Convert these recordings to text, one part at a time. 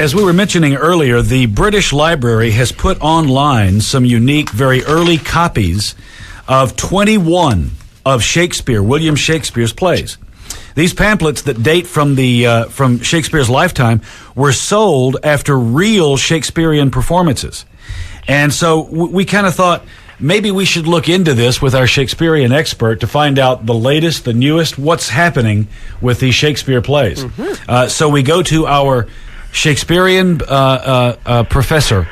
As we were mentioning earlier, the British Library has put online some unique, very early copies of 21 of William Shakespeare's plays. These pamphlets that date from Shakespeare's lifetime were sold after real Shakespearean performances. And so we kind of thought maybe we should look into this with our Shakespearean expert to find out the latest, the newest, what's happening with these Shakespeare plays. So we go to our Shakespearean professor,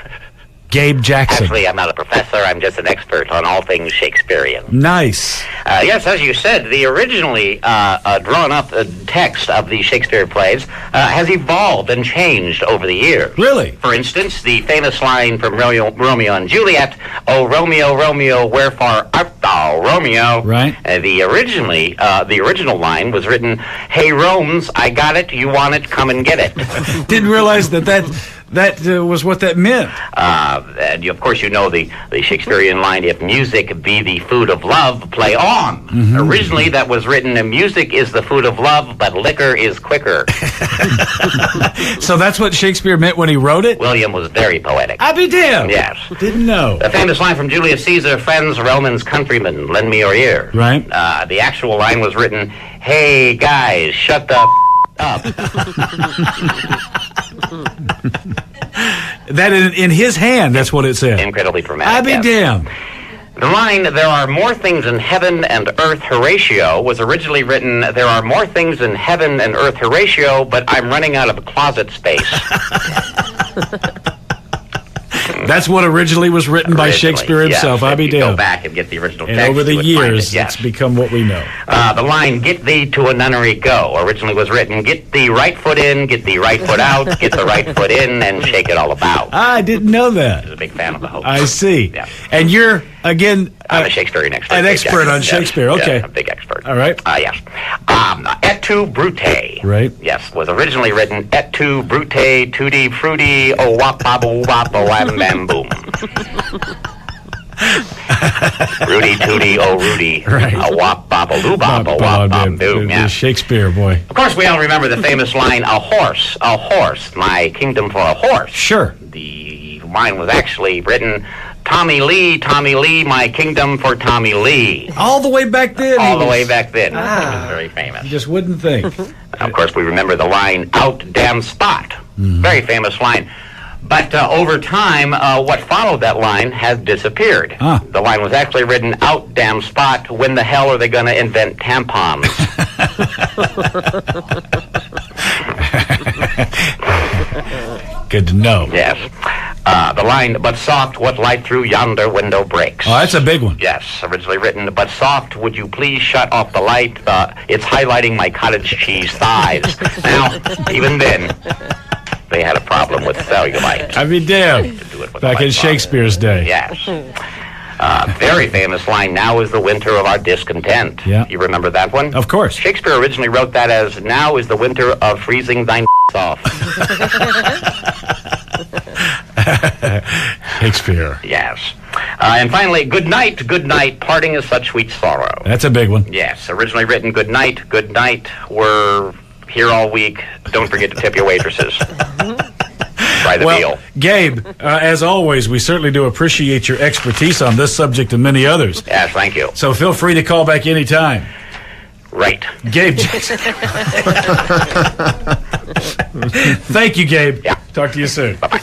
Gabe Jackson. Actually, I'm not a professor. I'm just an expert on all things Shakespearean. Nice. Yes, as you said, the originally drawn-up text of the Shakespeare plays has evolved and changed over the years. Really? For instance, the famous line from Romeo and Juliet, "Oh, Romeo, Romeo, wherefore art thou, Romeo?" Right. The original line was written, "Hey, Romes, I got it, you want it, come and get it." Didn't realize that was what that meant. And of course, you know the Shakespearean line, "If music be the food of love, play on." Originally, that was written, "Music is the food of love, but liquor is quicker." So that's what Shakespeare meant when he wrote it? William was very poetic. I'll be damned. Yes. Didn't know. The famous line from Julius Caesar, "Friends, Romans, countrymen, lend me your ear." Right. The actual line was written, "Hey, guys, shut the up." That in his hand, that's what it said. Incredibly dramatic. I'll be damned. The line, "There are more things in heaven and earth, Horatio," was originally written, "There are more things in heaven and earth, Horatio, but I'm running out of closet space." That's what originally was written by Shakespeare himself. Yes, I'll be if you damned. go back and get the original text. And over the you would find years, it, yes. it's become what we know. The line, "Get thee to a nunnery, go," originally was written, "Get the right foot in, get the right foot out, get the right foot in, and shake it all about." I didn't know that. I was a big fan of the hoax. I see. Yeah. And you're, again... I'm a Shakespearean expert. An expert on Yes. Shakespeare, okay. Yes, a big expert. All right. Yes. Et tu, Brute. Right. Yes, was originally written, "Et tu, Brute, tutti, frutti, oh, wap, babo, wap, oh, wham, bam, boom." Rudy, tooty, oh, Rudy. Right. A wop, bop, a loo, bop, a wop, bop, boom. Yeah. Shakespeare, boy. Of course, we all remember the famous line, a horse, my kingdom for a horse." Sure. The line was actually written, Tommy Lee, my kingdom for Tommy Lee." All the way back then. All the way back then. It was very famous. You just wouldn't think. Of course, we remember the line, "Out damn spot." Very famous line. But over time, what followed that line has disappeared. The line was actually written, "Out damn spot, when the hell are they going to invent tampons?" Good to know. Yes. The line, "But soft, what light through yonder window breaks." Oh, that's a big one. Yes, originally written, "But soft, would you please shut off the light? It's highlighting my cottage cheese thighs." Now, even then, they had a problem with cellulite. I'd be damned. Back in Shakespeare's day. Yes. Very famous line, "Now is the winter of our discontent." Yeah. You remember that one? Of course. Shakespeare originally wrote that as, "Now is the winter of freezing thine off." Shakespeare. Yes. And finally, good night, parting is such sweet sorrow." That's a big one. Yes, originally written, good night, we're here all week, don't forget to tip your waitresses." Try the deal. Gabe, as always, we certainly do appreciate your expertise on this subject and many others. Yes, thank you. So feel free to call back anytime. Right. Gabe Jackson. Thank you, Gabe. Yeah. Talk to you soon. Bye-bye.